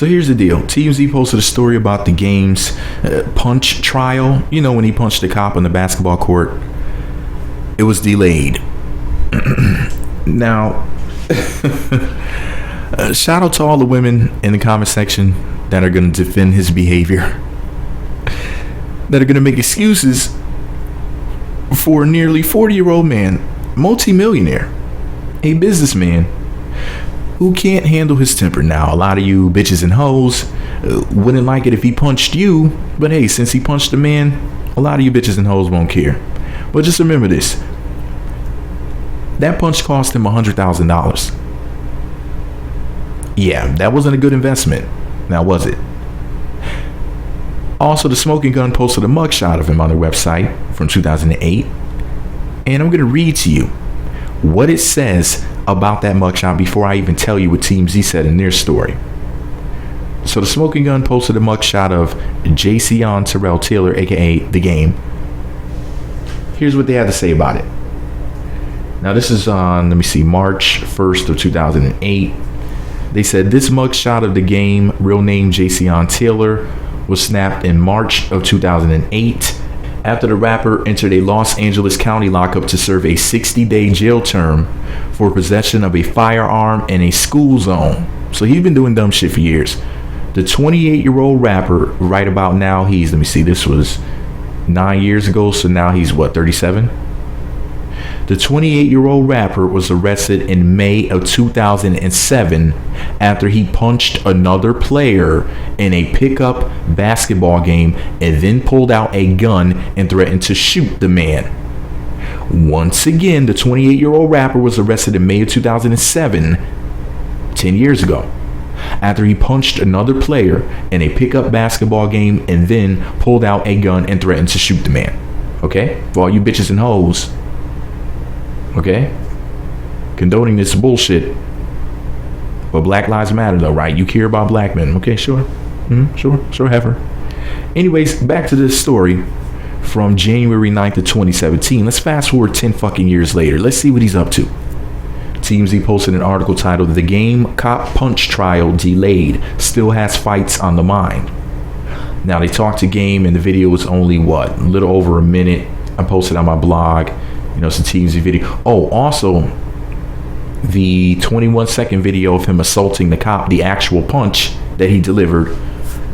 So here's the deal. TMZ posted a story about the game's punch trial. You know, when he punched the cop on the basketball court. It was delayed. Now, shout out to all the women in the comment section that are going to defend his behavior, that are going to make excuses for a nearly 40-year-old man, multi-millionaire, a businessman who can't handle his temper. Now, a lot of you bitches and hoes wouldn't like it if he punched you, but hey, since he punched a man, a lot of you bitches and hoes won't care. But just remember this. That punch cost him $100,000. Yeah, that wasn't a good investment. Now, was it? Also, the Smoking Gun posted a mugshot of him on their website from 2008. And I'm going to read to you what it says about that mugshot before I even tell you what TMZ said in their story. So the Smoking Gun posted a mugshot of Jayceon Terrell Taylor, aka The Game. Here's what they had to say about it. Now this is on, let me see, March 1st of 2008. They said this mugshot of The Game, real name Jayceon Taylor, was snapped in March of 2008 after the rapper entered a Los Angeles County lockup to serve a 60-day jail term for possession of a firearm in a school zone. So he's been doing dumb shit for years. The 28-year-old rapper, right about now, he's, let me see, this was 9 years ago, so now he's what, 37? The 28-year-old rapper was arrested in May of 2007 after he punched another player in a pickup basketball game and then pulled out a gun and threatened to shoot the man. Once again, the 28-year-old rapper was arrested in May of 2007, 10 years ago, after he punched another player in a pickup basketball game and then pulled out a gun and threatened to shoot the man. Okay? For all you bitches and hoes. Okay? Condoning this bullshit. But Black Lives Matter though, right? You care about black men. Okay, sure. Sure, heifer. Anyways, back to this story from January 9th of 2017. Let's fast forward 10 fucking years later. Let's see what he's up to. TMZ posted an article titled "The Game Cop Punch Trial Delayed, Still Has Fights on the Mind." Now they talked to Game and the video was only a little over a minute. I posted on my blog. You know, it's a TMZ video. Oh, also the 21-second video of him assaulting the cop, the actual punch that he delivered,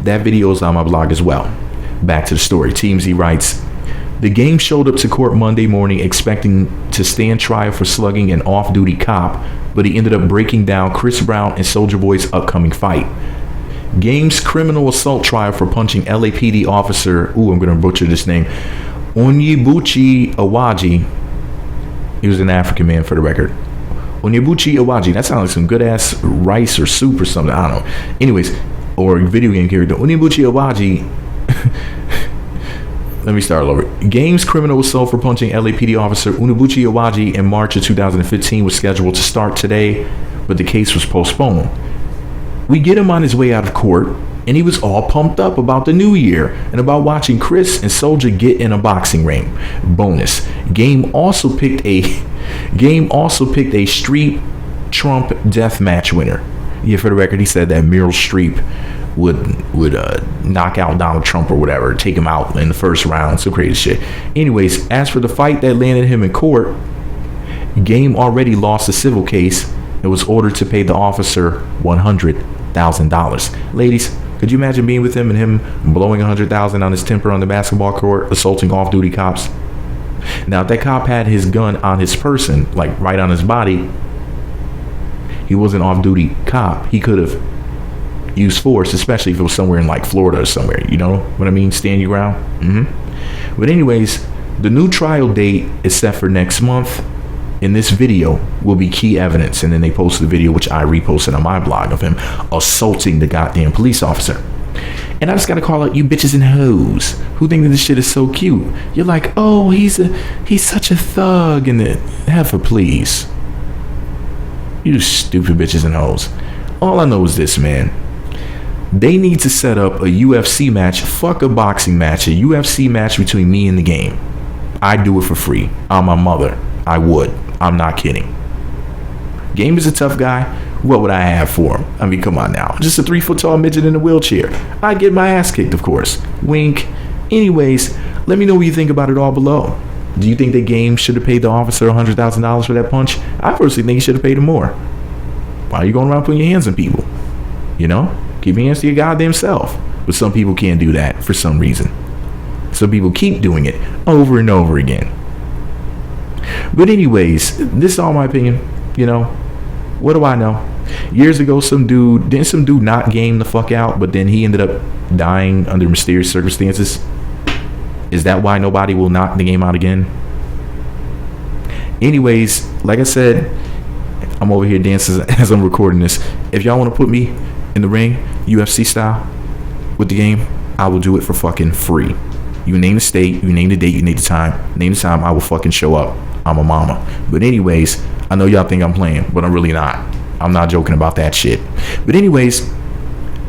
that video is on my blog as well. Back to the story. TMZ writes, "The Game showed up to court Monday morning expecting to stand trial for slugging an off-duty cop, but he ended up breaking down Chris Brown and Soulja Boy's upcoming fight. Game's criminal assault trial for punching LAPD officer, I'm going to butcher this name, Onyebuchi Awaji. He was an African man, for the record. Onyebuchi Awaji. That sounds like some good ass rice or soup or something. I don't know. Anyways, or video game character. Onyebuchi Awaji. Let me start all over. Game's criminal assault for punching LAPD officer Onyebuchi Awaji in March of 2015 was scheduled to start today, but the case was postponed. We get him on his way out of court, and he was all pumped up about the new year and about watching Chris and Soulja get in a boxing ring. Bonus: Game also picked a Streep Trump death match winner. Yeah, for the record, he said that Meryl Streep would knock out Donald Trump or whatever, take him out in the first round. Some crazy shit. Anyways, as for the fight that landed him in court, Game already lost a civil case and was ordered to pay the officer $100,000. Ladies, could you imagine being with him and him blowing $100,000 on his temper on the basketball court, assaulting off-duty cops? Now, if that cop had his gun on his person, like right on his body, he was an off-duty cop. He could have used force, especially if it was somewhere in like Florida or somewhere. You know what I mean? Stand your ground. But anyways, the new trial date is set for next month. In this video will be key evidence. And then they posted the video, which I reposted on my blog, of him assaulting the goddamn police officer. And I just gotta call out you bitches and hoes who think that this shit is so cute. You're like, oh, he's such a thug, and then heifer, please. You stupid bitches and hoes. All I know is this, man. They need to set up a UFC match. Fuck a boxing match. A UFC match between me and the Game. I'd do it for free. I'm my mother. I would. I'm not kidding. Game is a tough guy. what would I have for him? I mean, come on now. Just a 3 foot tall midget in a wheelchair. I'd get my ass kicked, of course. Wink. Anyways, let me know what you think about it all below. Do you think the game should have paid the officer $100,000 for that punch? I personally think he should have paid him more. Why are you going around putting your hands on people? You know? Keep your hands to your goddamn self. But some people can't do that for some reason. Some people keep doing it over and over again. But anyways, this is all my opinion. You know, what do I know? Years ago, didn't some dude not game the fuck out, but then he ended up dying under mysterious circumstances? Is that why nobody will knock the game out again? Anyways, like I said, I'm over here dancing as I'm recording this. If y'all want to put me in the ring, UFC style, with the game, I will do it for fucking free. You name the state, you name the date, you name the time, I will fucking show up. I'm a mama. But anyways, I know y'all think I'm playing, but I'm really not. I'm not joking about that shit. But anyways,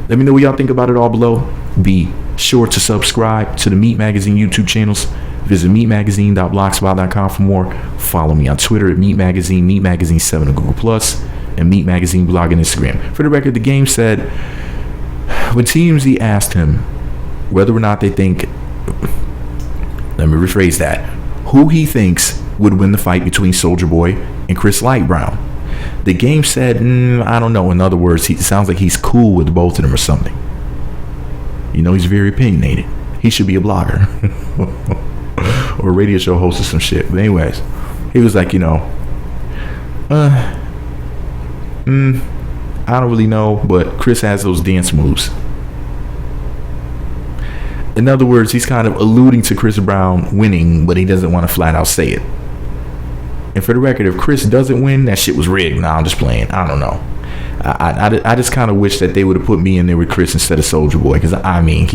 let me know what y'all think about it all below. Be sure to subscribe to the Meat Magazine YouTube channels. Visit meatmagazine.blogspot.com for more. Follow me on Twitter at Meat Magazine, Meat Magazine 7 on Google+, and Meat Magazine blog and Instagram. For the record, the game said, when TMZ asked him whether or not they think, let me rephrase that, who he thinks would win the fight between Soulja Boy and Chris Lightbrown, the game said, I don't know. In other words, it sounds like he's cool with both of them or something. You know, he's very opinionated. He should be a blogger or a radio show host or some shit. But anyways, he was like, you know, I don't really know, but Chris has those dance moves. In other words, he's kind of alluding to Chris Brown winning, but he doesn't want to flat out say it. And for the record, if Chris doesn't win, that shit was rigged. Nah, I'm just playing. I don't know. I just kind of wish that they would have put me in there with Chris instead of Soulja Boy, because I mean,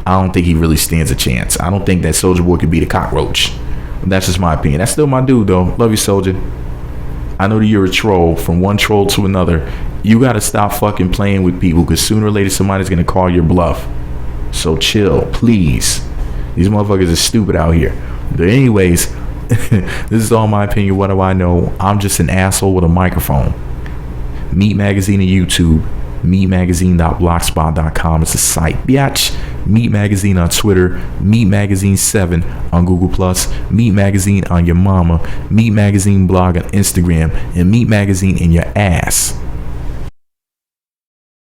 I don't think he really stands a chance. I don't think that Soulja Boy could beat a cockroach. That's just my opinion. That's still my dude, though. Love you, Soulja. I know that you're a troll. From one troll to another, you got to stop fucking playing with people, because sooner or later somebody's going to call your bluff. So chill, please. These motherfuckers are stupid out here. But anyways, this is all my opinion. What do I know? I'm just an asshole with a microphone. Meat Magazine on YouTube. meatmagazine.blogspot.com is the site, biatch. Meat Magazine on Twitter. Meat Magazine 7 on Google+. Meat Magazine on your mama. Meat Magazine blog on Instagram. And Meat Magazine in your ass.